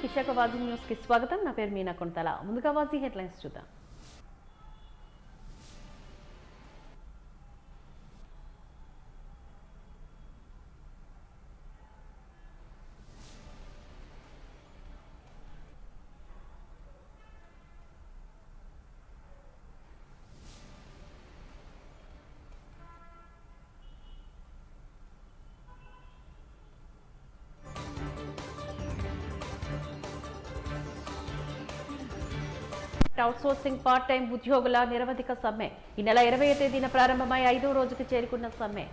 Visakha వాజీ news కి స్వాగతం. నా పేరు మీనా కొంతల. ముందుగా వాజీ హెడ్లైన్స్ చూద్దాం. అవుట్సోర్సింగ్ పార్ట్ టైం ఉద్యోగుల నిరవధిక సమ్మె ఈ నెల 20వ తేదీన ప్రారంభమై 5వ రోజుకు చేరుకున్న సమ్మె.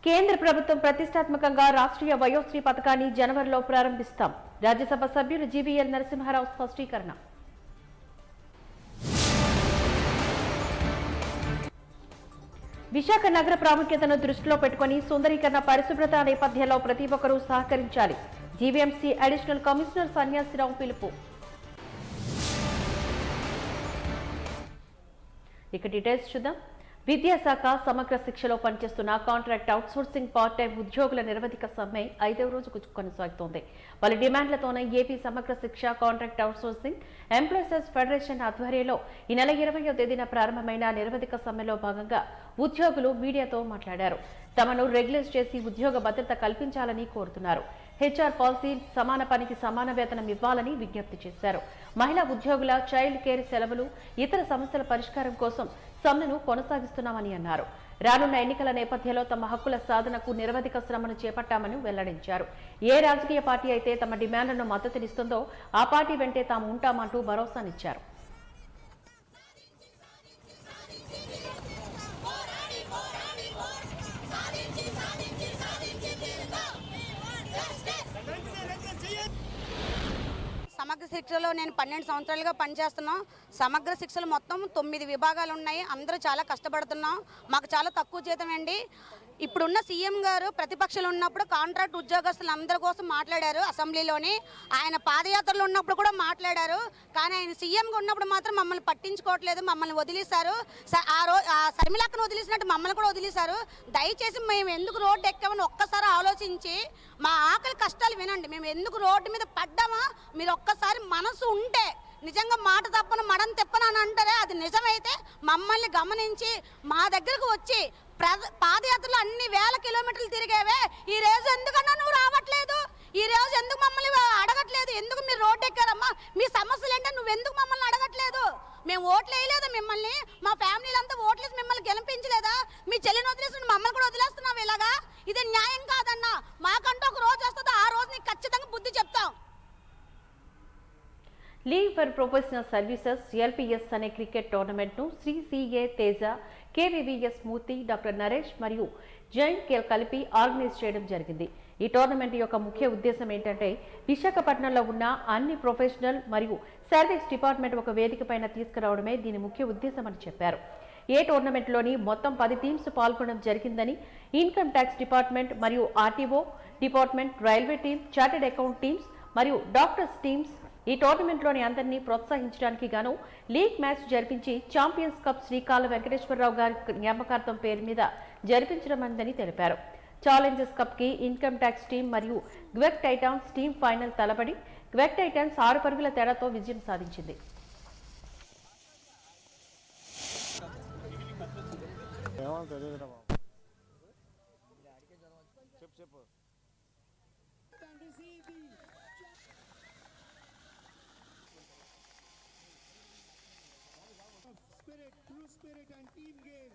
కేంద్ర ప్రభుత్వం ప్రతిష్టాత్మకంగా రాష్ట్రీయ వయోశ్రీ పథకాన్ని జనవరిలో ప్రారంభిస్తాం. రాజ్యసభ సభ్యులు జీవీఎల్ నరసింహారావు స్పష్టీకరణ. విశాఖ నగర ప్రాముఖ్యతను దృష్టిలో పెట్టుకుని సుందరీకరణ పరిశుభ్రత నేపథ్యంలో ప్రతి ఒక్కరూ సహకరించాలి. జీవీఎంసీ అడిషనల్ కమిషనర్ సన్యాసిరావు పిలుపు. ఇక డీటెయిల్స్ చూద్దాం. విద్యాశాఖ సమగ్ర శిక్షలో పనిచేస్తున్న కాంట్రాక్ట్ అవుట్సోర్సింగ్ పార్ట్ టైం ఉద్యోగుల నిరవధిక సమ్మె 5వ రోజుకు కొనసాగుతోంది. పలు డిమాండ్లతోనే ఏపీ సమగ్ర శిక్ష కాంట్రాక్ట్ అవుట్సోర్సింగ్ ఎంప్లాయీస్ ఫెడరేషన్ ఆధ్వర్యంలో ఈ నెల 20వ తేదీన ప్రారంభమైన నిరవధిక సమ్మెలో భాగంగా ఉద్యోగులు మీడియాతో మాట్లాడారు. తమను రెగ్యులైజ్ చేసి ఉద్యోగ భద్రత కల్పించాలని కోరుతున్నారు. హెచ్ఆర్ పాలసీ సమాన పనికి సమాన వేతనం ఇవ్వాలని విజ్ఞప్తి చేశారు. మహిళా ఉద్యోగుల చైల్డ్ కేర్ సెలవులు ఇతర సమస్యల పరిష్కారం కోసం సమ్మెను కొనసాగిస్తున్నామని అన్నారు. రానున్న ఎన్నికల నేపథ్యంలో తమ హక్కుల సాధనకు నిరవధిక శ్రమను చేపట్టామని వెల్లడించారు. ఏ రాజకీయ పార్టీ అయితే తమ డిమాండ్లను మద్దతునిస్తుందో ఆ పార్టీ వెంటే తాము ఉంటామంటూ భరోసానిచ్చారు. సమగ్ర శిక్షలో నేను 12 సంవత్సరాలుగా పనిచేస్తున్నాం. సమగ్ర శిక్షలు మొత్తం 9 విభాగాలు ఉన్నాయి. అందరూ చాలా కష్టపడుతున్నాం. మాకు చాలా తక్కువ జీతం అండి. ఇప్పుడున్న సీఎం గారు ప్రతిపక్షంలో ఉన్నప్పుడు కాంట్రాక్ట్ ఉద్యోగస్తులు అందరి కోసం మాట్లాడారు. అసెంబ్లీలోని ఆయన పాదయాత్రలో ఉన్నప్పుడు కూడా మాట్లాడారు. కానీ ఆయన సీఎంగా ఉన్నప్పుడు మాత్రం మమ్మల్ని పట్టించుకోవట్లేదు. మమ్మల్ని వదిలేశారు. శర్మిలక్కను వదిలేసినట్టు మమ్మల్ని కూడా వదిలేశారు. దయచేసి మేము ఎందుకు రోడ్డు ఎక్కామని ఒక్కసారి ఆలోచించి మా ఆకలి కష్టాలు వినండి. మేము ఎందుకు రోడ్డు మీద పడ్డామా మీరు ఒక్కసారి మనసు ఉంటే, నిజంగా మాట తప్పను మడం తిప్పను అని అంటారే అది నిజమైతే మమ్మల్ని గమనించి మా దగ్గరకు వచ్చి పాదయాత్రలో అన్ని వేల కిలోమీటర్లు తిరిగేవే ఈ రోజు ఎందుకన్నా నువ్వు రావట్లేదు, ఈ రోజు ఎందుకు మమ్మల్ని అడగట్లేదు, ఎందుకు మీరు రోడ్డు ఎక్కారమ్మా, మీ సమస్యలు ఏంటో నువ్వు ఎందుకు మమ్మల్ని అడగట్లేదు, మేము ఓట్లు వేయలేదు మిమ్మల్ని, మా ఫ్యామిలీలంతా ఓట్లేసి మిమ్మల్ని గెలిపించలేదా, మీ చెల్లిని వదిలేసి మమ్మల్ని కూడా వదిలేస్తున్నావు ఇలాగా, ఇది న్యాయం కాదన్నా, మాకంటూ ఒక రోజు వస్తుందో ఆ రోజు నీకు ఖచ్చితంగా బుద్ధి చెప్తాం. League for professional services LPS అనే క్రికెట్ టోర్నమెంట్ను శ్రీ సిఏ తేజ, కేవీవీఎస్ మూర్తి, డాక్టర్ నరేష్ మరియు జైన్ కలిపి ఆర్గనైజ్ చేయడం జరిగింది. ఈ టోర్నమెంట్ యొక్క ముఖ్య ఉద్దేశం ఏంటంటే విశాఖపట్నంలో ఉన్న అన్ని ప్రొఫెషనల్ మరియు సర్వీస్ డిపార్ట్మెంట్ ఒక వేదిక పైన తీసుకురావడమే దీని ముఖ్య ఉద్దేశం అని చెప్పారు. ఏ టోర్నమెంట్లోని మొత్తం 10 టీమ్స్ పాల్గొనడం జరిగిందని ఇన్కమ్ ట్యాక్స్ డిపార్ట్మెంట్ మరియు RTO department, railway team, chartered account teams మరియు డాక్టర్స్ టీమ్స్ ఈ టోర్నమెంట్లోని అందరినీ ప్రోత్సహించడానికి గాను లీగ్ మ్యాచ్ జరిపించి ఛాంపియన్స్ కప్ శ్రీకాళ వెంకటేశ్వరరావు గారి జ్ఞాపకార్థం పేరు మీద జరిపించడమందని తెలిపారు. ఛాలెంజర్స్ కప్ కి ఇన్కమ్ ట్యాక్స్ టీం మరియు గ్వెక్ టైటాన్స్ టీం ఫైనల్ తలపడి గ్వెక్ టైటాన్స్ 6 పరుగుల తేడాతో విజయం సాధించింది. True spirit and team game.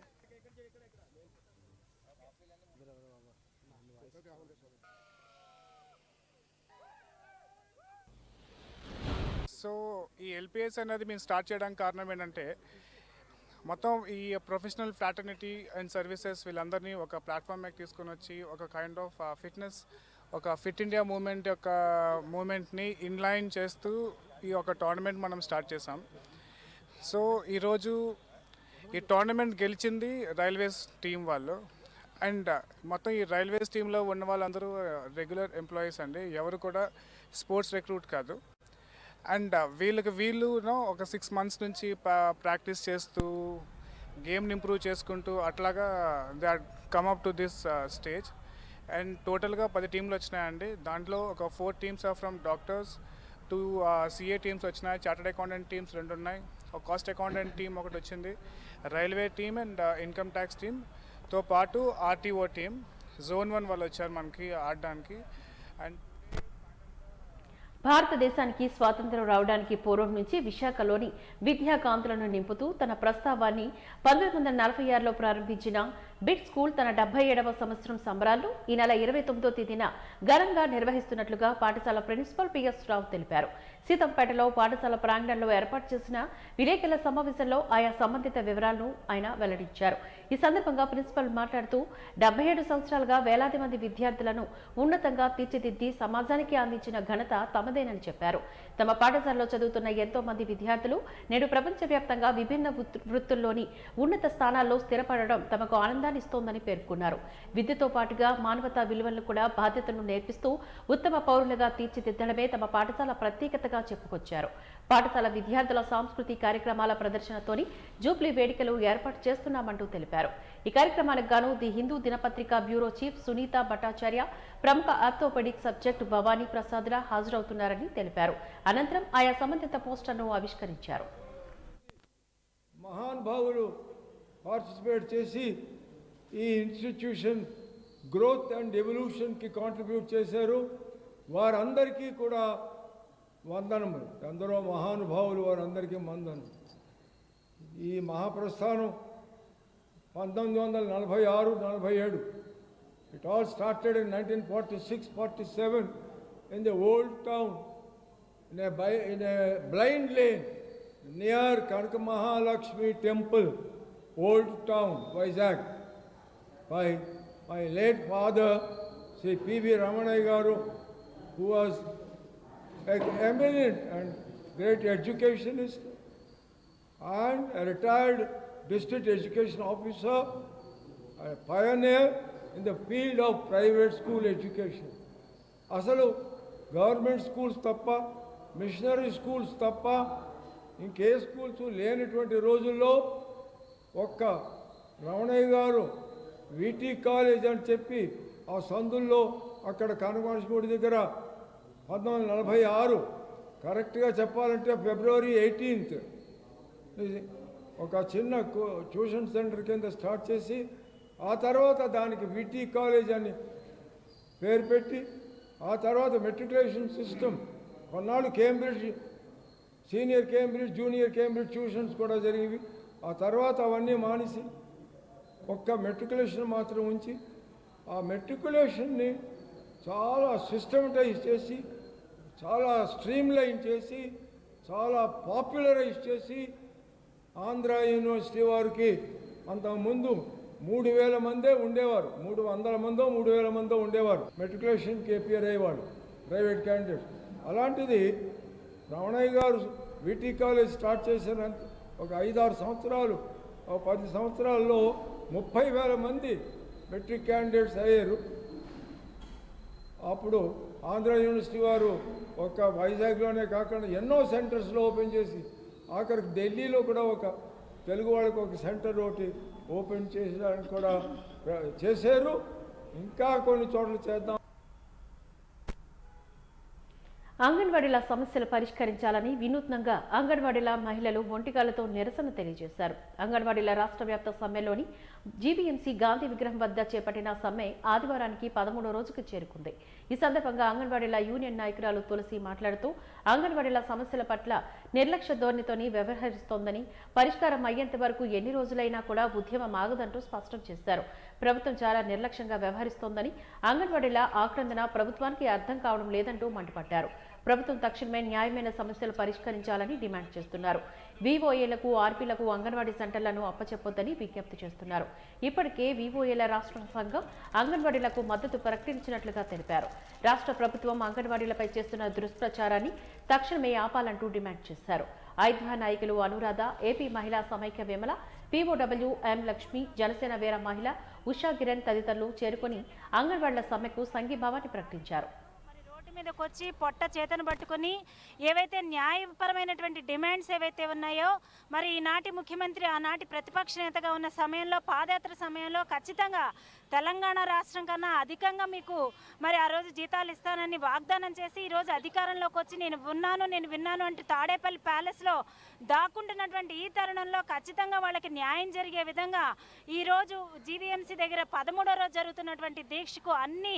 So ఈ ఎల్పిఎస్ అనేది మేము స్టార్ట్ చేయడానికి కారణం ఏంటంటే మొత్తం ఈ ప్రొఫెషనల్ ఫ్రాటర్నిటీ అండ్ సర్వీసెస్ వీళ్ళందరినీ ఒక ప్లాట్ఫామ్ మీద తీసుకొని వచ్చి ఒక కైండ్ ఆఫ్ ఫిట్నెస్, ఒక ఫిట్ ఇండియా మూమెంట్ని ఇన్లైన్ చేస్తూ ఈ ఒక టోర్నమెంట్ మనం స్టార్ట్ చేసాం. సో ఈరోజు ఈ టోర్నమెంట్ గెలిచింది రైల్వేస్ టీం వాళ్ళు. అండ్ మొత్తం ఈ రైల్వేస్ టీంలో ఉన్న వాళ్ళందరూ రెగ్యులర్ ఎంప్లాయీస్ అండి, ఎవరు కూడా స్పోర్ట్స్ రిక్రూట్ కాదు. అండ్ వీళ్ళు ఒక 6 months నుంచి ప్రాక్టీస్ చేస్తూ గేమ్ని ఇంప్రూవ్ చేసుకుంటూ అట్లాగా they are come up to this stage. And టోటల్గా 10 టీంలు వచ్చినాయండి. దాంట్లో ఒక 4 teams are from doctors, 2 CA teams వచ్చినాయి, చార్టెడ్ అకౌంటెంట్ టీమ్స్ 2 ఉన్నాయి, ఒక కాస్ట్ అకౌంటెంట్ టీం ఒకటి వచ్చింది, railway team and income tax టీమ్తో పాటు ఆర్టీఓ టీమ్, జోన్ 1 వాళ్ళు వచ్చారు మనకి ఆడడానికి. అండ్ భారతదేశానికి స్వాతంత్ర్యం రావడానికి పూర్వం నుంచి విశాఖలోని విద్యా కాంతులను నింపుతూ తన ప్రస్తావాన్ని 1946లో ప్రారంభించిన బిట్ స్కూల్ తన 77వ సంవత్సరం సంబరాలు ఈ నెల 29వ తేదీన ఘనంగా నిర్వహిస్తున్నట్లుగా పాఠశాల ప్రిన్సిపల్ పిఎస్ రావు తెలిపారు. సీతంపేటలో పాఠశాల ప్రాంగణంలో ఏర్పాటు చేసిన విలేకరుల సమావేశంలో ఆయా సంబంధిత వివరాలను ఆయన వెల్లడించారు. ఈ సందర్భంగా ప్రిన్సిపల్ మాట్లాడుతూ 77 సంవత్సరాలుగా వేలాది మంది విద్యార్థులను ఉన్నతంగా తీర్చిదిద్ది సమాజానికి అందించిన ఘనత తమదేనని చెప్పారు. తమ పాఠశాలలో చదువుతున్న ఎంతో మంది విద్యార్థులు నేడు ప్రపంచవ్యాప్తంగా విభిన్న వృత్తుల్లోని ఉన్నత స్థానాల్లో స్థిరపడడం తమకు ఆనందాన్ని ఇస్తోందని పేర్కొన్నారు. విద్యతో పాటుగా మానవతా విలువలను కూడా బాధ్యతలను నేర్పిస్తూ ఉత్తమ పౌరులుగా తీర్చిదిద్దడమే తమ పాఠశాల ప్రత్యేకతగా చెప్పుకొచ్చారు. పాఠశాల విద్యార్థుల సాంస్కృతిక కార్యక్రమాల ప్రదర్శనతోని జూబ్లీ వేడుకలు ఏర్పాటు చేస్తున్నామంటూ తెలిపారు. ఈ కార్యక్రమాలకు గాను ది హిందూ దినపత్రిక బ్యూరో చీఫ్ సునీత భట్టాచార్య, ప్రముఖ ఆర్థోపెడిక్ సబ్జెక్టు భవానీ ప్రసాద్ల హాజరవుతున్నారని తెలిపారు. అనంతరం ఆయా సంబంధిత పోస్టర్ను ఆవిష్కరించారు. మహానుభావులు పార్టిసిపేట్ చేసి ఈ ఇన్స్టిట్యూషన్ గ్రోత్ అండ్ ఎవల్యూషన్కి కాంట్రిబ్యూట్ చేశారు. వారందరికీ కూడా వందనం. ఎందరో మహానుభావులు, వారందరికీ వందనం. ఈ మహాప్రస్థానం 1946-47. It all started in 1946-47 in the old town, in a blind lane near Kanakamahalakshmi Temple, Old Town, Vizag, by my late father, Sri P.V. Ramanaya Garu, who was an eminent and great educationist and a retired district education officer, a pioneer in the field of private school education. అసలు government schools తప్ప, machinery schools తప్ప ఇంకే schools లేనటువంటి రోజుల్లో ఒక్క రమణయ్య గారు వీటీ college అని చెప్పి ఆ సందుల్లో అక్కడ కనకమహాలక్ష్మి దగ్గర 1946 కరెక్ట్గా చెప్పాలంటే February 18th ఒక చిన్న ట్యూషన్ సెంటర్ కింద స్టార్ట్ చేసి ఆ తర్వాత దానికి వీటీ కాలేజ్ అని పేరు పెట్టి ఆ తర్వాత మెట్రికులేషన్ సిస్టమ్ కొన్నాళ్ళు Cambridge, senior Cambridge, junior Cambridge tuitions కూడా జరిగేవి. ఆ తర్వాత అవన్నీ మానేసి ఒక్క మెట్రికులేషన్ మాత్రం ఉంచి ఆ మెట్రికులేషన్ని చాలా సిస్టమటైజ్ చేసి, చాలా స్ట్రీమ్లైన్ చేసి, చాలా పాపులరైజ్ చేసి ఆంధ్ర యూనివర్సిటీ వారికి అంతకుముందు 3000 మందే ఉండేవారు. 300 మందో 3000 మందో ఉండేవారు మెట్రికులేషన్కి అపియర్ అయ్యేవాడు ప్రైవేట్ క్యాండిడేట్స్. అలాంటిది రమణయ్య గారు వీటీ కాలేజ్ స్టార్ట్ చేసిన ఒక 5-6 సంవత్సరాలు, 10 సంవత్సరాల్లో 30,000 మంది మెట్రిక్ క్యాండిడేట్స్ అయ్యారు. అప్పుడు ఆంధ్ర యూనివర్సిటీ వారు ఒక వైజాగ్లోనే కాకుండా ఎన్నో సెంటర్స్లో ఓపెన్ చేసి ఆఖరికి ఢిల్లీలో కూడా ఒక తెలుగు వాళ్ళకి ఒక సెంటర్ ఒకటి ఓపెన్ చేసడానికి కూడా చేశారు. ఇంకా కొన్ని చోట్ల చేద్దాం. అంగన్వాడీల సమస్యలు పరిష్కరించాలని వినూత్నంగా అంగన్వాడీల మహిళలు ఒంటిగాలతో నిరసన తెలియజేశారు. అంగన్వాడీల రాష్ట్ర వ్యాప్త సమ్మెలోని జీవీఎంసీ గాంధీ విగ్రహం వద్ద చేపట్టిన సమ్మె ఆదివారానికి 13వ రోజుకు చేరుకుంది. ఈ సందర్భంగా అంగన్వాడీల యూనియన్ నాయకురాలు తులసి మాట్లాడుతూ అంగన్వాడీల సమస్యల పట్ల నిర్లక్ష్య ధోరణితోని వ్యవహరిస్తోందని, పరిష్కారం అయ్యేంత వరకు ఎన్ని రోజులైనా కూడా ఉద్యమం ఆగదంటూ స్పష్టం చేశారు. ప్రభుత్వం చాలా నిర్లక్ష్యంగా వ్యవహరిస్తోందని, అంగన్వాడీల ఆక్రందన ప్రభుత్వానికి అర్థం కావడం లేదంటూ మండిపడ్డారు. ప్రభుత్వం తక్షణమే న్యాయమైన సమస్యలు పరిష్కరించాలని డిమాండ్ చేస్తున్నారు. వీఓఏలకు, ఆర్పీలకు అంగన్వాడీ సెంటర్లను అప్పచెప్పొద్దని విజ్ఞప్తి చేస్తున్నారు. ఇప్పటికే వీఓఏల రాష్ట్ర సంఘం అంగన్వాడీలకు మద్దతు ప్రకటించినట్లుగా తెలిపారు. రాష్ట్ర ప్రభుత్వం అంగన్వాడీలపై చేస్తున్న దుష్ప్రచారాన్ని తక్షణమే ఆపాలంటూ డిమాండ్ చేశారు. ఐద్వా నాయకులు అనురాధ, ఏపీ మహిళా సమైక్య విమల, పీఓడబ్ల్యూ ఎం లక్ష్మి, జనసేన వీర మహిళ ఉషా కిరణ్ తదితరులు చేరుకుని అంగన్వాడీల సమ్మెకు సంఘీభావాన్ని ప్రకటించారు. రోడ్డు మీదకి వచ్చి పొట్ట చేతను పట్టుకొని ఏవైతే న్యాయపరమైనటువంటి డిమాండ్స్ ఏవైతే ఉన్నాయో మరి ఈనాటి ముఖ్యమంత్రి ఆనాటి ప్రతిపక్ష నేతగా ఉన్న సమయంలో పాదయాత్ర సమయంలో ఖచ్చితంగా తెలంగాణ రాష్ట్రం కన్నా అధికంగా మీకు మరి ఆ రోజు జీతాలు ఇస్తానని వాగ్దానం చేసి ఈరోజు అధికారంలోకి వచ్చి నేను విన్నాను అంటే తాడేపల్లి ప్యాలెస్లో దాక్కుంటున్నటువంటి ఈ తరుణంలో ఖచ్చితంగా వాళ్ళకి న్యాయం జరిగే విధంగా ఈరోజు జీవీఎంసీ దగ్గర 13వ రోజు జరుగుతున్నటువంటి దీక్షకు అన్ని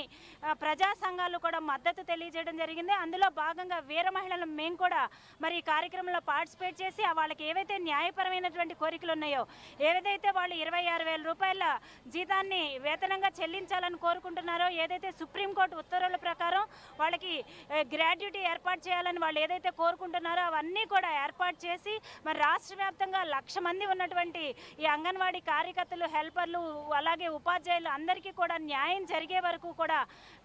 ప్రజా సంఘాలు కూడా మద్దతు తెలియజేయడం జరిగింది. అందులో భాగంగా వీర మహిళలు మేము కూడా మరి ఈ కార్యక్రమంలో పార్టిసిపేట్ చేసి వాళ్ళకి ఏవైతే న్యాయపరమైనటువంటి కోరికలు ఉన్నాయో ఏదైతే వాళ్ళు 26,000 రూపాయల జీతాన్ని వేతనంగా చెల్లించాలని కోరుకుంటున్నారో ఏదైతే సుప్రీంకోర్టు ఉత్తర్వుల ప్రకారం వాళ్ళకి గ్రాడ్యుటీ ఏర్పాటు చేయాలని వాళ్ళు ఏదైతే కోరుకుంటున్నారో అవన్నీ కూడా ఏర్పాటు చేసి మరి రాష్ట్ర వ్యాప్తంగా 1,00,000 మంది ఉన్నటువంటి ఈ అంగన్వాడీ కార్యకర్తలు హెల్పర్లు అలాగే ఉపాధ్యాయులు అందరికీ కూడా న్యాయం జరిగే వరకు కూడా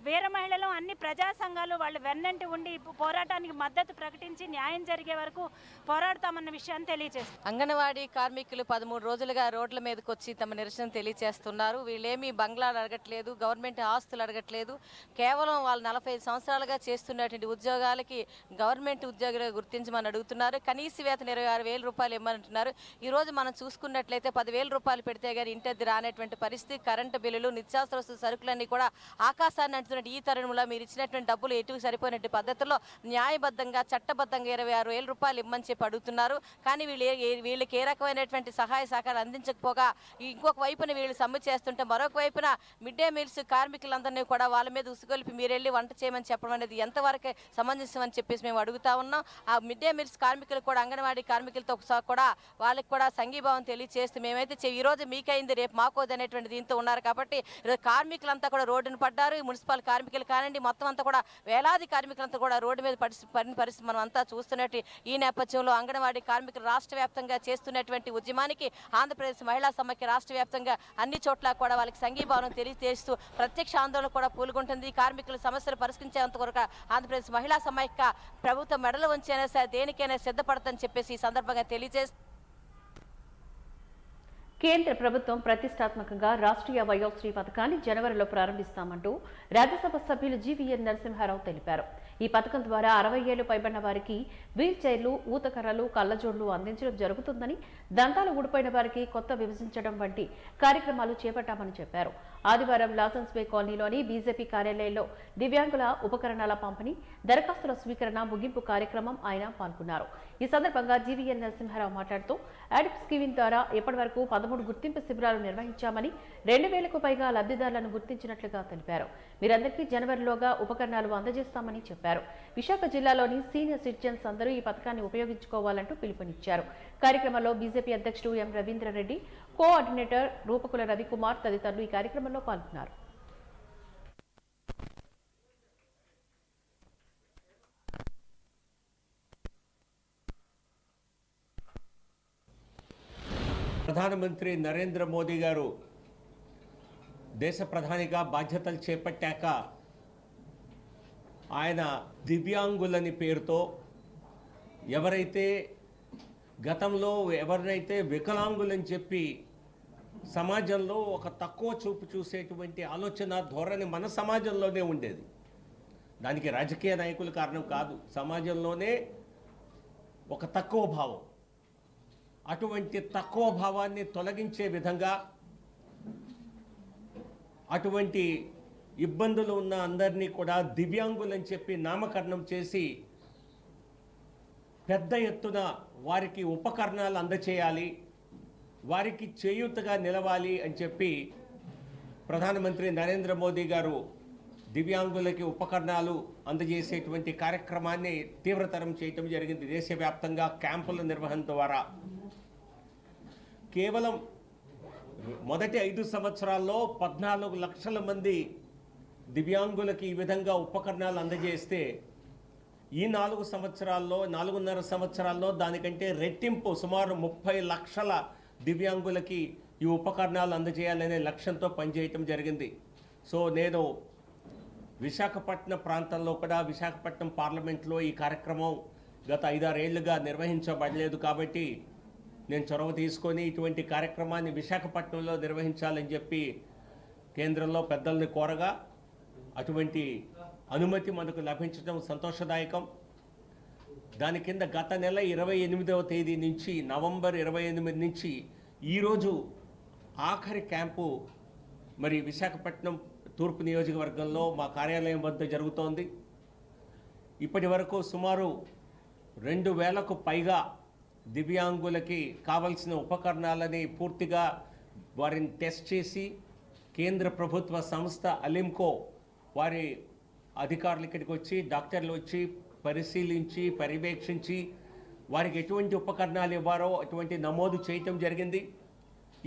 వీర మహిళలు అన్ని ప్రజా సంఘాలు వాళ్ళు వెన్నంటి ఉండి పోరాటానికి మద్దతు ప్రకటించి న్యాయం జరిగే వరకు పోరాడతామన్న విషయాన్ని తెలియజేస్తారు. అంగన్వాడీ కార్మికులు 13 రోజులుగా రోడ్ల మీదకి వచ్చి తమ నిరసన తెలియజేస్తున్నారు. వీళ్ళేమీ బంగ్లాలు అడగట్లేదు, గవర్నమెంట్ ఆస్తులు అడగట్లేదు, కేవలం వాళ్ళు 45 సంవత్సరాలుగా చేస్తున్నటువంటి ఉద్యోగాలకి గవర్నమెంట్ ఉద్యోగులుగా గుర్తించమని అడుగుతున్నారు. కనీస వేతన 26,000 రూపాయలు ఇవ్వమంటున్నారు. ఈరోజు మనం చూసుకున్నట్లయితే 10,000 రూపాయలు పెడితే కానీ ఇంటద్ది రానటువంటి పరిస్థితి, కరెంటు బిల్లులు, నిత్యావసర సరుకులన్నీ కూడా ఆకాశాన్ని అంటున్నట్టు ఈ తరుణంలో మీరు ఇచ్చినటువంటి డబ్బులు ఎటుకు సరిపోయినట్టు పద్ధతిలో న్యాయబద్ధంగా చట్టబద్ధంగా 26,000 రూపాయలు ఇవ్వమని చెప్పి అడుగుతున్నారు. కానీ వీళ్ళకి ఏ రకమైనటువంటి సహాయ సహకారాలు అందించకపోగా ఇంకొక వైపున వీళ్ళు సమ్మె చేస్తుంటే మరొక వైపున మిడ్ డే మీల్స్ కార్మికులందరినీ కూడా వాళ్ళ మీద ఉసుగొలిపి మీరెళ్ళి వంట చేయమని చెప్పడం అనేది ఎంతవరకు సమంజసం అని చెప్పేసి మేము అడుగుతా ఉన్నాం. ఆ మిడ్ డే మీల్స్ కార్మికులు కూడా అంగన్వాడీ కార్మికులతో కూడా వాళ్ళకి కూడా సంఘీభావం తెలియజేస్తూ మేమైతే ఈరోజు మీకైంది రేపు మాకోది అనేటువంటి దీంతో ఉన్నారు. కాబట్టి ఈరోజు కార్మికులంతా కూడా రోడ్డును పడ్డారు. మున్సిపల్ కార్మికులు కానివ్వండి, మొత్తం అంతా కూడా వేలాది కార్మికులంతా కూడా రోడ్డు మీద పడిన పరిస్థితి మనం అంతా చూస్తున్నట్టు ఈ నేపథ్యంలో అంగన్వాడీ కార్మికులు రాష్ట్ర వ్యాప్తంగా చేస్తున్నటువంటి ఉద్యమానికి ఆంధ్రప్రదేశ్ మహిళా సమైక్య రాష్ట్ర వ్యాప్తంగా అన్ని చోట్ల కూడా వాళ్ళకి సంఘీభావం తెలియజేస్తూ ప్రత్యక్ష ఆందోళన కూడా పూలుకుంటుంది. కార్మికుల సమస్యలు పరిష్కరించేంత వరకు ఆంధ్రప్రదేశ్ మహిళా సమైక్య ప్రభుత్వం మెడలు ఉంచైనా సరే దేనికైనా సిద్ధపడతామని చెప్పేసి ఈ సందర్భంగా తెలియజేస్తూ కేంద్ర ప్రభుత్వం ప్రతిష్టాత్మకంగా రాష్ట్రీయ వయోశ్రీ పథకాన్ని జనవరిలో ప్రారంభిస్తామంటూ రాజ్యసభ సభ్యులు జీవీఎన్ నరసింహారావు తెలిపారు. ఈ పథకం ద్వారా 60 ఏళ్లు పైబడిన వారికి వీల్ చైర్లు, ఊతకర్రలు, కళ్లజోళ్లు అందించడం జరుగుతుందని, దంతాలు ఊడిపోయిన వారికి కొత్త విభజించడం వంటి కార్యక్రమాలు చేపట్టామని చెప్పారు. ఆదివారం లాసన్స్ బే కాలనీలోని బీజేపీ కార్యాలయంలో దివ్యాంగుల ఉపకరణాల పంపిణీ, దరఖాస్తుల స్వీకరణ ముగింపు కార్యక్రమం ఆయన పాల్గొన్నారు. ఈ సందర్భంగా జీవీఎన్ నరసింహారావు మాట్లాడుతూ యాడిప్ స్కీమ్ ద్వారా ఇప్పటి వరకు 13 గుర్తింపు శిబిరాలు నిర్వహించామని, 2,000కు పైగా లబ్ధిదారులను గుర్తించినట్లుగా తెలిపారు. వీరందరికీ జనవరిలోగా ఉపకరణాలు అందజేస్తామని చెప్పారు. విశాఖ జిల్లాలోని సీనియర్ సిటిజన్స్ అందరూ ఈ పథకాన్ని ఉపయోగించుకోవాలంటూ పిలుపునిచ్చారు. కార్యక్రమంలో బీజేపీ అధ్యక్షుడు ఎం రవీంద్రరెడ్డి, కోఆర్డినేటర్ రూపకుల రవికుమార్ తదితరులు ఈ కార్యక్రమంలో పాల్గొన్నారు. ప్రధానమంత్రి నరేంద్ర మోదీ గారు దేశ ప్రధానిగా బాధ్యతలు చేపట్టాక ఆయన దివ్యాంగులని పేరుతో ఎవరైతే గతంలో ఎవరినైతే వికలాంగులని చెప్పి సమాజంలో ఒక తక్కువ చూపు చూసేటువంటి ఆలోచన ధోరణి మన సమాజంలోనే ఉండేది. దానికి రాజకీయ నాయకులు కారణం కాదు, సమాజంలోనే ఒక తక్కువ భావం. అటువంటి తక్కువ భావాన్ని తొలగించే విధంగా అటువంటి ఇబ్బందులు ఉన్న అందరినీ కూడా దివ్యాంగులని చెప్పి నామకరణం చేసి పెద్ద ఎత్తున వారికి ఉపకరణాలు అందచేయాలి, వారికి చేయూతగా నిలవాలి అని చెప్పి ప్రధానమంత్రి నరేంద్ర మోదీ గారు దివ్యాంగులకి ఉపకరణాలు అందజేసేటువంటి కార్యక్రమాన్ని తీవ్రతరం చేయటం జరిగింది. దేశవ్యాప్తంగా క్యాంపుల నిర్వహణ ద్వారా కేవలం మొదటి 5 సంవత్సరాల్లో 14 లక్షల మంది దివ్యాంగులకి ఈ విధంగా ఉపకరణాలు అందజేస్తే ఈ 4 సంవత్సరాల్లో 4.5 సంవత్సరాల్లో దానికంటే రెట్టింపు సుమారు 30 లక్షల దివ్యాంగులకి ఈ ఉపకరణాలు అందజేయాలనే లక్ష్యంతో పనిచేయటం జరిగింది. సో నేను విశాఖపట్నం ప్రాంతంలో కూడా విశాఖపట్నం పార్లమెంట్లో ఈ కార్యక్రమం గత 5-6 ఏళ్లుగా నిర్వహించబడలేదు. కాబట్టి నేను చొరవ తీసుకొని ఇటువంటి కార్యక్రమాన్ని విశాఖపట్నంలో నిర్వహించాలని చెప్పి కేంద్రంలో పెద్దల్ని కోరగా అటువంటి అనుమతి మనకు లభించడం సంతోషదాయకం. దాని కింద గత నెల 28వ తేదీ నుంచి నవంబర్ 28 నుంచి ఈరోజు ఆఖరి క్యాంపు మరి విశాఖపట్నం తూర్పు నియోజకవర్గంలో మా కార్యాలయం వద్ద జరుగుతోంది. ఇప్పటి వరకు సుమారు 2000కు పైగా దివ్యాంగులకి కావలసిన ఉపకరణాలని పూర్తిగా వారిని టెస్ట్ చేసి కేంద్ర ప్రభుత్వ సంస్థ అలింకో వారి అధికారులు ఇక్కడికి వచ్చి డాక్టర్లు వచ్చి పరిశీలించి పర్యవేక్షించి వారికి ఎటువంటి ఉపకరణాలు ఇవ్వారో అటువంటి నమోదు చేయటం జరిగింది.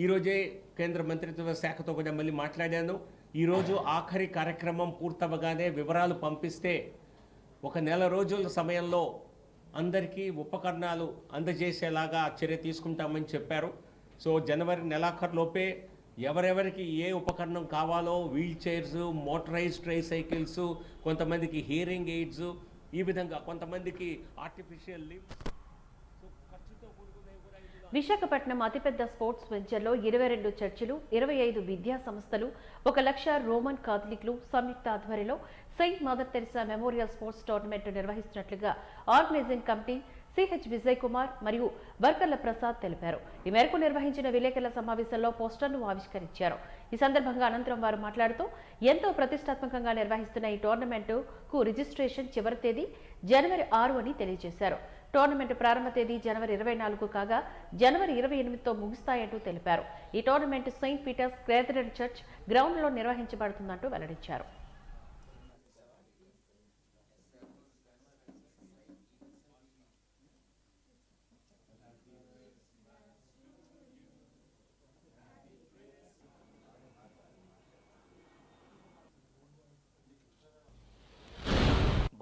ఈరోజే కేంద్ర మంత్రిత్వ శాఖతో కూడా మళ్ళీ మాట్లాడాను. ఈరోజు ఆఖరి కార్యక్రమం పూర్తవగానే వివరాలు పంపిస్తే 1 నెల రోజుల సమయంలో అందరికీ ఉపకరణాలు అందజేసేలాగా చర్య తీసుకుంటామని చెప్పారు. సో జనవరి నెలాఖరులోపే ఎవరెవరికి ఏ ఉపకరణం కావాలో వీల్ చైర్స్, మోటరైజ్డ్ ట్రైసైకిల్స్, కొంతమందికి హియరింగ్ ఎయిడ్స్, ఈ విధంగా కొంతమందికి ఆర్టిఫిషియల్ లిమ్స్. విశాఖపట్నం అతిపెద్ద స్పోర్ట్స్ వెంచర్లో 22 చర్చిలు, 25 విద్యా సంస్థలు, 1,00,000 రోమన్ కాథలిక్లు సంయుక్త ఆధ్వర్యంలో Saint Mother Teresa memorial sports tournament నిర్వహిస్తున్నట్లుగా organizing committee CH Vijay Kumar మరియు వర్కర్ల ప్రసాద్ తెలిపారు. ఈ మేరకు నిర్వహించిన విలేకరుల సమావేశంలో పోస్టర్ను ఆవిష్కరించారు. ఈ సందర్భంగా అనంతరం వారు మాట్లాడుతూ ఎంతో ప్రతిష్టాత్మకంగా నిర్వహిస్తున్న ఈ టోర్నమెంటుకు రిజిస్ట్రేషన్ చివరి తేదీ జనవరి 6 అని తెలియజేశారు. టోర్నమెంట్ ప్రారంభ తేదీ జనవరి 24 కాగా జనవరి 28తో ముగుస్తాయంటూ తెలిపారు. ఈ tournament Saint Peter's cathedral church గ్రౌండ్లో నిర్వహించబడుతుందంటూ వెల్లడించారు.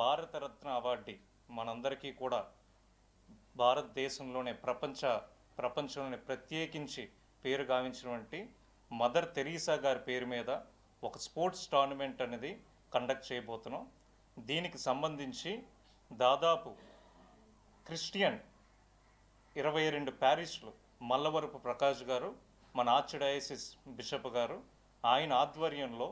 భారతరత్న అవార్డు మనందరికీ కూడా భారతదేశంలోనే ప్రపంచంలోనే ప్రత్యేకించి పేరు గావించినటువంటి మదర్ తెరీసా గారి పేరు మీద ఒక స్పోర్ట్స్ టోర్నమెంట్ అనేది కండక్ట్ చేయబోతున్నాం. దీనికి సంబంధించి దాదాపు క్రిస్టియన్ 22 ప్యారిష్లు మల్లవరపు ప్రకాష్ గారు, మన ఆర్చ్డయాసిస్ బిషప్ గారు, ఆయన ఆధ్వర్యంలో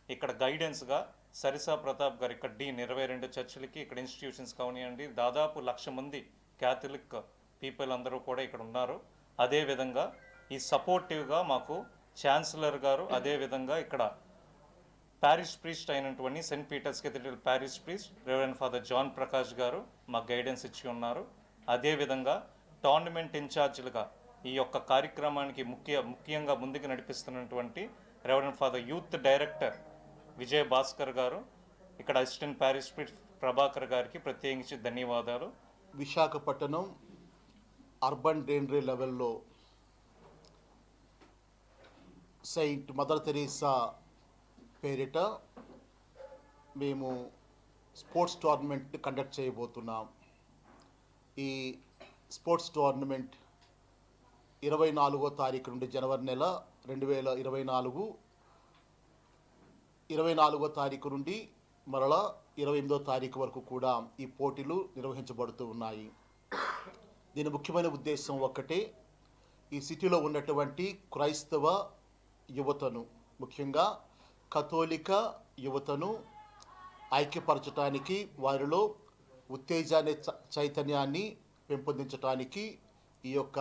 ఇక్కడ గైడెన్స్గా సరిసా ప్రతాప్ గారు ఇక్కడ డీన్ 22 చర్చిలకి ఇక్కడ ఇన్స్టిట్యూషన్స్ కానివ్వండి, దాదాపు 1,00,000 మంది క్యాథలిక్ పీపుల్ అందరూ కూడా ఇక్కడ ఉన్నారు. అదేవిధంగా ఈ సపోర్టివ్గా మాకు ఛాన్సలర్ గారు, అదేవిధంగా ఇక్కడ ప్యారిష్ ప్రీస్ట్ అయినటువంటి Saint Peter's cathedral parish priest reverend father John Prakash గారు మాకు గైడెన్స్ ఇచ్చి ఉన్నారు. అదేవిధంగా టోర్నమెంట్ ఇన్ఛార్జీలుగా ఈ యొక్క కార్యక్రమానికి ముఖ్యంగా ముందుకు నడిపిస్తున్నటువంటి reverend father youth director Vijay Bhaskar గారు, ఇక్కడ అసిస్టెంట్ ప్యారిష్ ప్రీస్ట్ ప్రభాకర్ గారికి ప్రత్యేకించి ధన్యవాదాలు. విశాఖపట్నం అర్బన్ డ్రైనరీ లెవెల్లో సెయింట్ మదర్ తెరీసా పేరిట మేము స్పోర్ట్స్ టోర్నమెంట్ కండక్ట్ చేయబోతున్నాం. ఈ స్పోర్ట్స్ టోర్నమెంట్ 24వ తారీఖు నుండి జనవరి నెల 2024 24వ తారీఖు నుండి మరలా 28వ తారీఖు వరకు కూడా ఈ పోటీలు నిర్వహించబడుతూ ఉన్నాయి. దీని ముఖ్యమైన ఉద్దేశం ఒక్కటే, ఈ సిటీలో ఉన్నటువంటి క్రైస్తవ యువతను, ముఖ్యంగా కథోలిక యువతను ఐక్యపరచడానికి, వారిలో ఉత్తేజాన్ని చైతన్యాన్ని పెంపొందించడానికి ఈ యొక్క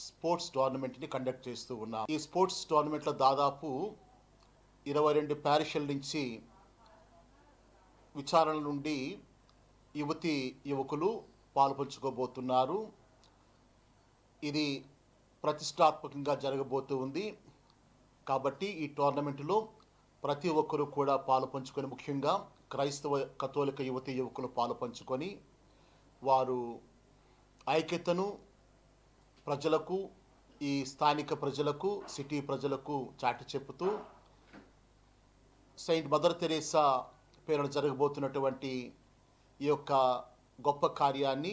స్పోర్ట్స్ టోర్నమెంట్ని కండక్ట్ చేస్తూ ఉన్నాం. ఈ స్పోర్ట్స్ టోర్నమెంట్లో దాదాపు 22 ప్యారిష్ల నుంచి విచారణ నుండి యువతి యువకులు పాల్పంచుకోబోతున్నారు. ఇది ప్రతిష్టాత్మకంగా జరగబోతూ ఉంది. కాబట్టి ఈ టోర్నమెంట్లో ప్రతి ఒక్కరూ కూడా పాలుపంచుకొని, ముఖ్యంగా క్రైస్తవ కథోలిక యువతి యువకులు పాలుపంచుకొని వారు ఐక్యతను ప్రజలకు, ఈ స్థానిక ప్రజలకు, సిటీ ప్రజలకు చాటి చెప్పుతూ సెయింట్ మదర్ తెరీసా పేరున జరగబోతున్నటువంటి ఈ యొక్క గొప్ప కార్యాన్ని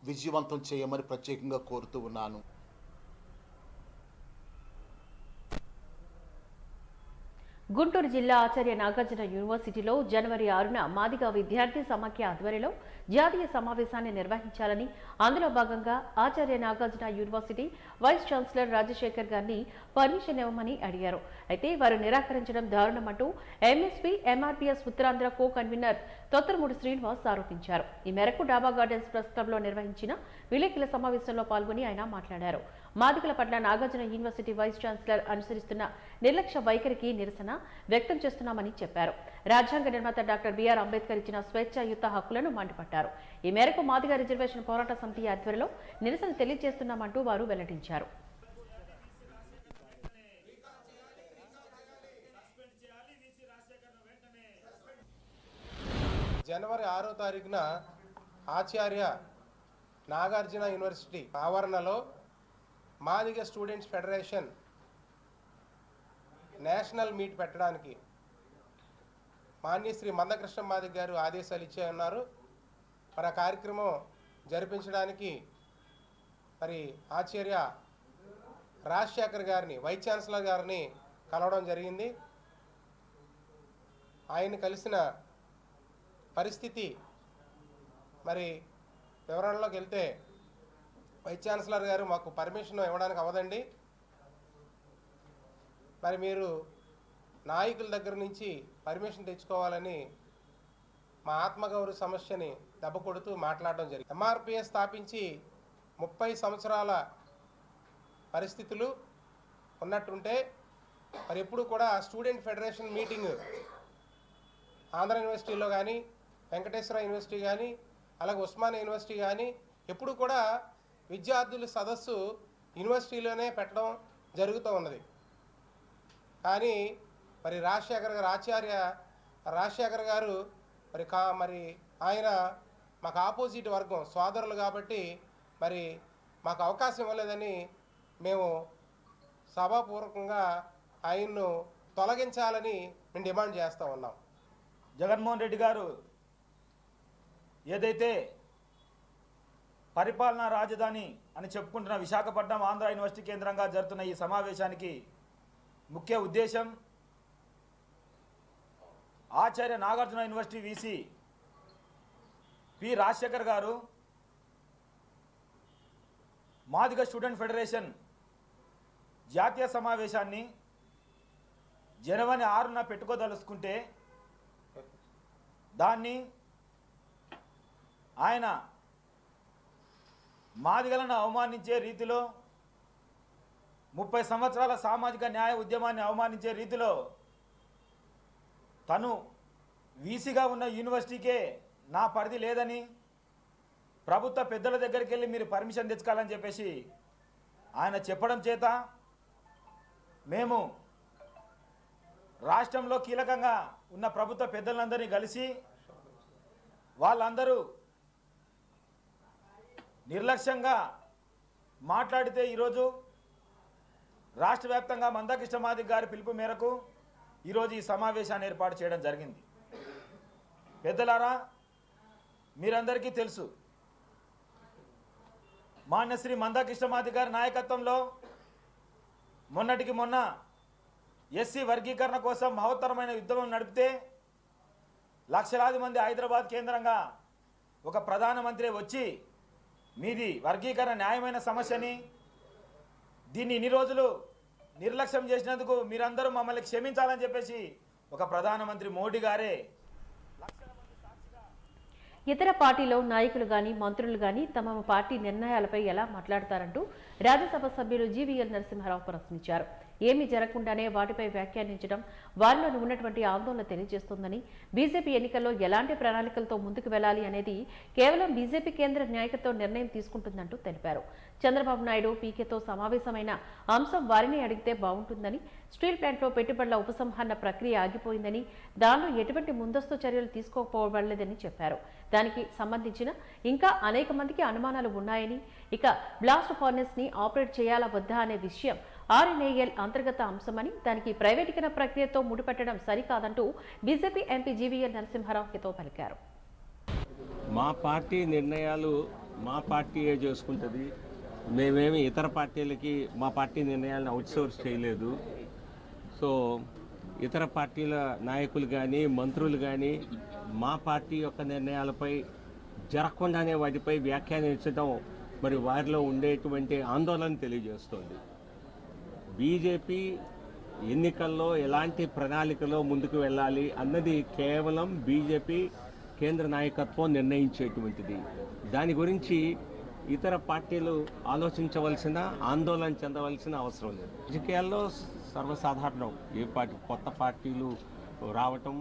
విజయవంతం చేయమని ప్రత్యేకంగా కోరుతూ ఉన్నాను. గుంటూరు జిల్లా ఆచార్య నాగార్జున యూనివర్సిటీలో జనవరి 6న మాదిగ విద్యార్థి సమాఖ్య ఆధ్వర్యంలో జాతీయ సమావేశాన్ని నిర్వహించాలని, అందులో భాగంగా Acharya Nagarjuna university vice chancellor Rajasekhar గారిని పర్మిషన్ ఇవ్వమని అడిగారు. అయితే వారు నిరాకరించడం దారుణమంటూ MSP MRPS Uttarandhra co convener Totharamudi Srinivas ఆరోపించారు. ఈ మేరకు డాబా గార్డెన్స్ ప్రెస్ క్లబ్లో నిర్వహించిన విలేకరుల సమావేశంలో పాల్గొని ఆయన మాట్లాడారు. మాదిగల పట్ల నాగార్జున యూనివర్సిటీ వైస్ ఛాన్సలర్ అనుసరిస్తున్న నిర్లక్ష్య వైఖరికి నిరసన వ్యక్తం చేస్తున్నామని చెప్పారు. రాజ్యాంగ నిర్మాత డాక్టర్ బిఆర్ అంబేద్కర్ ఇచ్చిన స్వేచ్ఛాయుత హక్కులను మండిపడ్డారు. ఈ మేరకు మాదిగ రిజర్వేషన్ పోరాట సమితి ఆధ్వర్యంలో నిరసన తెలియజేస్తున్నామంటూ వారు వెల్లడించారు. జనవరి 6వ తారీఖున ఆచార్య నాగార్జున యూనివర్సిటీ ఆవరణలో Madiga students federation national meet పెట్టడానికి మాన్యశ్రీ మందకృష్ణ మాదిగ గారు ఆదేశాలు ఇచ్చే ఉన్నారు. మరి ఆ కార్యక్రమం జరిపించడానికి మరి ఆచార్య రాజశేఖర్ గారిని వైస్ ఛాన్సలర్ గారిని కలవడం జరిగింది. ఆయన కలిసిన పరిస్థితి మరి వివరణలోకి వెళ్తే, వైస్ ఛాన్సలర్ గారు మాకు పర్మిషన్ ఇవ్వడానికి అవ్వదండి, మరి మీరు నాయకుల దగ్గర నుంచి పర్మిషన్ తెచ్చుకోవాలని మా ఆత్మగౌరవ సమస్యని దెబ్బ కొడుతూ మాట్లాడడం జరిగింది. ఎంఆర్పిఎస్ స్థాపించి 30 సంవత్సరాల పరిస్థితులు ఉన్నట్టుంటే మరి ఎప్పుడు కూడా స్టూడెంట్ ఫెడరేషన్ మీటింగ్ ఆంధ్ర యూనివర్సిటీలో కానీ, వెంకటేశ్వర యూనివర్సిటీ కానీ, అలాగే ఉస్మానియా యూనివర్సిటీ కానీ ఎప్పుడు కూడా విద్యార్థుల సదస్సు యూనివర్సిటీలోనే పెట్టడం జరుగుతూ ఉన్నది. కానీ మరి ఆచార్య రాజశేఖర్ గారు మరి ఆయన మాకు ఆపోజిట్ వర్గం సోదరులు కాబట్టి మరి మాకు అవకాశం ఇవ్వలేదని మేము సభాపూర్వకంగా ఆయన్ను తొలగించాలని మేము డిమాండ్ చేస్తూ ఉన్నాం. జగన్మోహన్ రెడ్డి గారు ఏదైతే పరిపాలనా రాజధాని అని చెప్పుకుంటున్న విశాఖపట్నం ఆంధ్ర యూనివర్సిటీ కేంద్రంగా జరుగుతున్న ఈ సమావేశానికి ముఖ్య ఉద్దేశం Acharya Nagarjuna university VC P Rajasekhar garu Madiga student federation జాతీయ సమావేశాన్ని జనవరి 6న పెట్టుకోదలుచుకుంటే దాన్ని ఆయన మాదిగలను అవమానించే రీతిలో 30 సంవత్సరాల సామాజిక న్యాయ ఉద్యమాన్ని అవమానించే రీతిలో తను వీసీగా ఉన్న యూనివర్సిటీకే నా పరిధి లేదని, ప్రభుత్వ పెద్దల దగ్గరికి వెళ్ళి మీరు పర్మిషన్ తెచ్చుకోవాలని చెప్పేసి ఆయన చెప్పడం చేత మేము రాష్ట్రంలో కీలకంగా ఉన్న ప్రభుత్వ పెద్దలందరినీ కలిసి వాళ్ళందరూ నిర్లక్ష్యంగా మాట్లాడితే ఈరోజు రాష్ట్ర వ్యాప్తంగా మందకృష్ణ మాదిగ గారి పిలుపు మేరకు ఈరోజు ఈ సమావేశాన్ని ఏర్పాటు చేయడం జరిగింది. పెద్దలారా, మీరందరికీ తెలుసు, మాన్యశ్రీ మందకృష్ణ మాదిగ గారి నాయకత్వంలో మొన్నటికి మొన్న ఎస్సీ వర్గీకరణ కోసం మహోత్తరమైన ఉద్యమం నడిపితే లక్షలాది మంది హైదరాబాద్ కేంద్రంగా ఒక ప్రధానమంత్రి వచ్చి మీది వర్గీకరణ న్యాయమైన సమస్యని, దీన్ని ఇన్ని రోజులు నిర్లక్ష్యం చేసినందుకు మీరందరూ మమ్మల్ని క్షమించాలని చెప్పేసి ఒక ప్రధానమంత్రి మోడీ గారే ఇతర పార్టీలో నాయకులు గాని మంత్రులు గాని తమ పార్టీ నిర్ణయాలపై ఎలా మాట్లాడతారంటూ రాజ్యసభ సభ్యులు జీవీఎల్ నరసింహారావు ప్రశ్నించారు. ఏమీ జరగకుండానే వాటిపై వ్యాఖ్యానించడం వారిలోని ఉన్నటువంటి ఆందోళన తెలియజేస్తోందని, బీజేపీ ఎన్నికల్లో ఎలాంటి ప్రణాళికలతో ముందుకు వెళ్లాలి అనేది కేవలం బీజేపీ కేంద్ర నాయకత్వం నిర్ణయం తీసుకుంటుందంటూ తెలిపారు. చంద్రబాబు నాయుడు పీకేతో సమావేశమైన అంశం వారిని అడిగితే బాగుంటుందని, స్టీల్ ప్లాంట్లో పెట్టుబడుల ఉపసంహరణ ప్రక్రియ ఆగిపోయిందని, దానిలో ఎటువంటి ముందస్తు చర్యలు తీసుకోకపోవడలేదని చెప్పారు. దానికి సంబంధించిన ఇంకా అనేక మందికి అనుమానాలు ఉన్నాయని, ఇక బ్లాస్ట్ ఫర్నెస్ ని ఆపరేట్ చేయాలా వద్దా అనే విషయం ఆర్ఎన్ఏఎల్ అంతర్గత అంశమని, దానికి ప్రైవేటీకరణ ప్రక్రియతో ముడిపెట్టడం సరికాదంటూ బీజేపీ ఎంపీ జీవీఎల్ నరసింహారావు హితవు పలికారు. మా పార్టీ నిర్ణయాలు మా పార్టీయే చేసుకుంటుంది. మేమేమి ఇతర పార్టీలకి మా పార్టీ నిర్ణయాలను అవుట్సోర్స్ చేయలేదు. సో ఇతర పార్టీల నాయకులు కానీ మంత్రులు కానీ మా పార్టీ యొక్క నిర్ణయాలపై జరగకుండానే వాటిపై వ్యాఖ్యానించడం మరి వారిలో ఉండేటువంటి ఆందోళన తెలియజేస్తోంది. బీజేపీ ఎన్నికల్లో ఎలాంటి ప్రణాళికలో ముందుకు వెళ్ళాలి అన్నది కేవలం బీజేపీ కేంద్ర నాయకత్వం నిర్ణయించేటువంటిది. దాని గురించి ఇతర పార్టీలు ఆలోచించవలసిన, ఆందోళన చెందవలసిన అవసరం లేదు. రాజకీయాల్లో సర్వసాధారణం ఏ పార్టీ కొత్త పార్టీలు రావటం,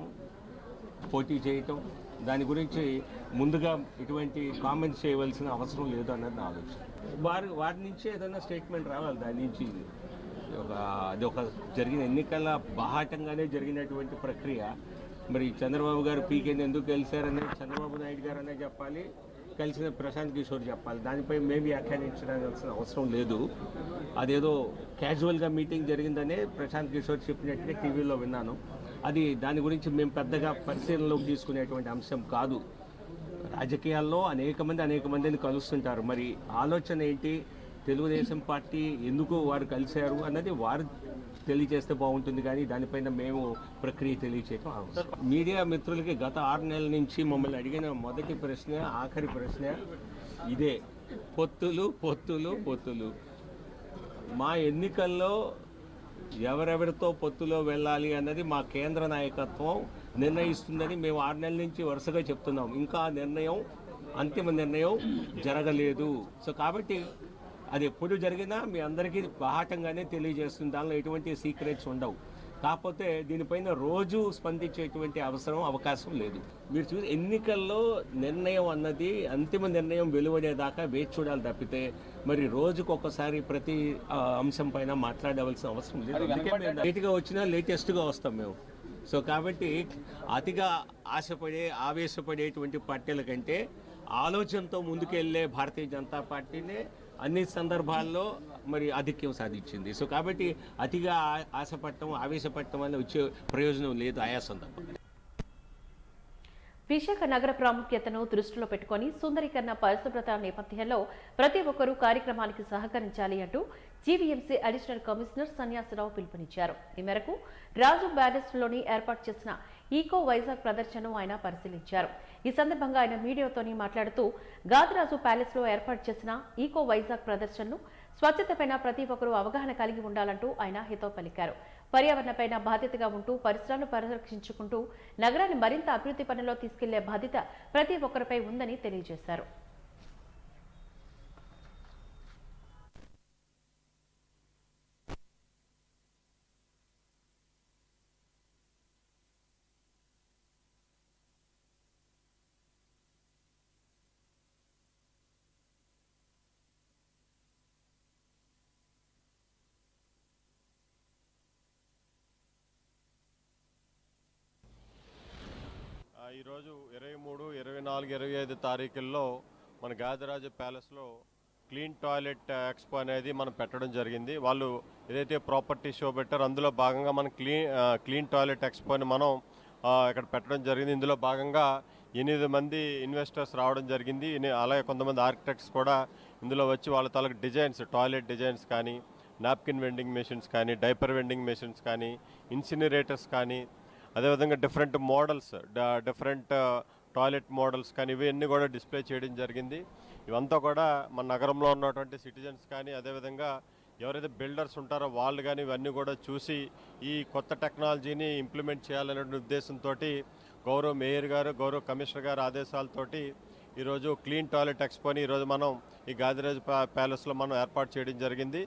పోటీ చేయటం, దాని గురించి ముందుగా ఇటువంటి కామెంట్స్ చేయవలసిన అవసరం లేదు అన్నది నా ఆలోచన. వారి నుంచి ఏదైనా స్టేట్మెంట్ రావాలి. దాని నుంచి అది ఒక జరిగిన ఎన్నికల బాహాటంగానే జరిగినటువంటి ప్రక్రియ. మరి చంద్రబాబు గారు పీకేని ఎందుకు గెలిచారనేది చంద్రబాబు నాయుడు గారు అనే చెప్పాలి, కలిసిన ప్రశాంత్ కిషోర్ చెప్పాలి. దానిపై మేము వ్యాఖ్యానించాల్సిన అవసరం లేదు. అదేదో క్యాజువల్గా మీటింగ్ జరిగిందనే ప్రశాంత్ కిషోర్ చెప్పినట్టుగా టీవీలో విన్నాను. అది దాని గురించి మేము పెద్దగా పరిశీలనలోకి తీసుకునేటువంటి అంశం కాదు. రాజకీయాల్లో అనేక మందిని కలుస్తుంటారు. మరి ఆలోచన ఏంటి, తెలుగుదేశం పార్టీ ఎందుకు వారు కలిశారు అన్నది వారు తెలియజేస్తే బాగుంటుంది, కానీ దానిపైన మేము ప్రక్రియ తెలియచేయటం అవసరం. మీడియా మిత్రులకి గత 6 నెలల నుంచి మమ్మల్ని అడిగిన మొదటి ప్రశ్న, ఆఖరి ప్రశ్న ఇదే, పొత్తులు. మా ఎన్నికల్లో ఎవరెవరితో పొత్తులో వెళ్ళాలి అన్నది మా కేంద్ర నాయకత్వం నిర్ణయిస్తుందని మేము 6 నెలల నుంచి వరుసగా చెప్తున్నాం. ఇంకా అంతిమ నిర్ణయం జరగలేదు. సో కాబట్టి అది ఎప్పుడు జరిగినా మీ అందరికీ బాహాటంగానే తెలియజేస్తుంది. దానిలో ఎటువంటి సీక్రెట్స్ ఉండవు. కాకపోతే దీనిపైన రోజు స్పందించేటువంటి అవకాశం లేదు. మీరు చూసి ఎన్నికల్లో నిర్ణయం అన్నది అంతిమ నిర్ణయం వెలువడేదాకా వేచి చూడాలి తప్పితే మరి రోజుకొకసారి ప్రతి అంశం పైన మాట్లాడవలసిన అవసరం లేదు. అందుకే మేము లేట్గా వచ్చినా లేటెస్ట్గా వస్తాం మేము. సో కాబట్టి అతిగా ఆవేశపడేటువంటి పార్టీల కంటే ఆలోచనతో ముందుకెళ్లే భారతీయ జనతా పార్టీనే అన్ని సందర్భాల్లో మరి ఆధిక్యం సాధించింది. సో కాబట్టి అతిగా ఆవేశపడటం వల్ల వచ్చే ప్రయోజనం లేదు ఆయా సందర్భంలో. విశాఖ నగర ప్రాముఖ్యతను దృష్టిలో పెట్టుకుని సుందరీకరణ పరిశుభ్రత నేపథ్యంలో ప్రతి ఒక్కరూ కార్యక్రమానికి సహకరించాలి అంటూ జీవీఎంసీ అడిషనల్ కమిషనర్ సన్యాసరావు పిలుపునిచ్చారు. ఈ మేరకు రాజు బ్యారేజ్లోని ఏర్పాటు చేసిన ఈకో వైజాగ్ ప్రదర్శనను ఆయన పరిశీలించారు. ఈ సందర్భంగా ఆయన మీడియాతోని మాట్లాడుతూ గాదిరాజు ప్యాలెస్ లో ఏర్పాటు చేసిన ఈకో వైజాగ్ ప్రదర్శనను స్వచ్ఛతపైన ప్రతి ఒక్కరూ అవగాహన కలిగి ఉండాలంటూ ఆయన హితవు పలికారు. పర్యావరణపైన బాధ్యతగా ఉంటూ పరిసరాలను పరిరక్షించుకుంటూ నగరాన్ని మరింత అభివృద్ధి పనుల్లో తీసుకెళ్లే బాధ్యత ప్రతి ఒక్కరిపై ఉందని తెలియజేశారు. ఈరోజు 23, 24, 25 తారీఖుల్లో మన గాదిరాజు ప్యాలెస్లో క్లీన్ టాయిలెట్ ఎక్స్పో అనేది మనం పెట్టడం జరిగింది. వాళ్ళు ఏదైతే ప్రాపర్టీ షో పెట్టారో అందులో భాగంగా మనం క్లీన్ టాయిలెట్ ఎక్స్పోని మనం ఇక్కడ పెట్టడం జరిగింది. ఇందులో భాగంగా 8 మంది ఇన్వెస్టర్స్ రావడం జరిగింది. అలాగే కొంతమంది ఆర్కిటెక్ట్స్ కూడా ఇందులో వచ్చి వాళ్ళ తాలూకు డిజైన్స్, టాయిలెట్ డిజైన్స్ కానీ, నాప్కిన్ వెండింగ్ మెషిన్స్ కానీ, డైపర్ వెండింగ్ మెషిన్స్ కానీ, ఇన్సినరేటర్స్ కానీ, అదేవిధంగా different models, different toilet models కానీ ఇవన్నీ కూడా డిస్ప్లే చేయడం జరిగింది. ఇవంతా కూడా మన నగరంలో ఉన్నటువంటి సిటిజన్స్ కానీ, అదేవిధంగా ఎవరైతే బిల్డర్స్ ఉంటారో వాళ్ళు కానీ ఇవన్నీ కూడా చూసి ఈ కొత్త టెక్నాలజీని ఇంప్లిమెంట్ చేయాలనే ఉద్దేశంతో గౌరవ మేయర్ గారు, గౌరవ కమిషనర్ గారు ఆదేశాలతోటి ఈరోజు క్లీన్ టాయిలెట్ ఎక్స్పోని ఈరోజు మనం ఈ గాదిరాజు ప్యాలెస్లో మనం ఏర్పాటు చేయడం జరిగింది.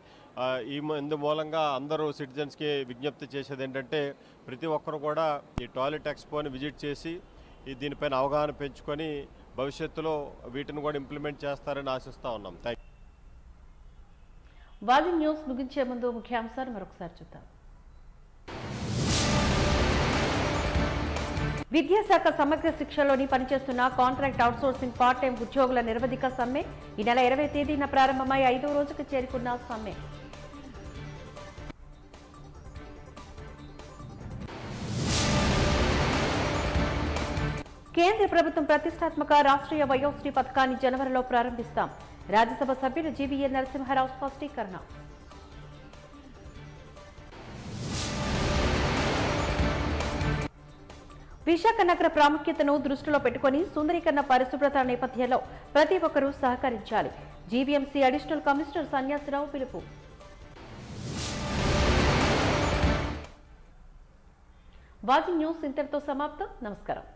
ఇందు మూలంగా అందరూ సిటిజన్స్కి విజ్ఞప్తి చేసేది ఏంటంటే ప్రతి ఒక్కరు కూడా ఈ టాయిలెట్ ఎక్స్పోని విజిట్ చేసి దీనిపైన అవగాహన పెంచుకొని భవిష్యత్తులో వీటిని కూడా ఇంప్లిమెంట్ చేస్తారని ఆశిస్తూ ఉన్నాం. Thank you. వాజీ న్యూస్ ముగించే ముందు ముఖ్యాంశాలు మరొకసారి చూద్దాం. విద్యాశాఖ సమగ్ర శిక్షలోని పనిచేస్తున్న కాంట్రాక్ట్ అవుట్సోర్సింగ్ పార్ట్ టైం ఉద్యోగుల నిరవధిక సమ్మె ఈ నెల 20వ తేదీన ప్రారంభమై 5వ రోజుకు చేరుకున్న సమ్మె. కేంద్ర ప్రభుత్వం ప్రతిష్టాత్మక రాష్ట్రీయ వయోశ్రీ పథకాన్ని జనవరిలో ప్రారంభిస్తాం. రాజ్యసభ సభ్యులు జీవీఎల్ నరసింహారావు స్పష్టీకరణ. విశాఖ నగర ప్రాముఖ్యతను దృష్టిలో పెట్టుకుని సుందరీకరణ పరిశుభ్రత నేపథ్యంలో ప్రతి ఒక్కరూ సహకరించాలి. జీవీఎంసీ అడిషనల్ కమిషనర్ సన్యాసిరావు పిలుపు. వాజీ న్యూస్ ఇంతటితో సమాప్తం. నమస్కారం.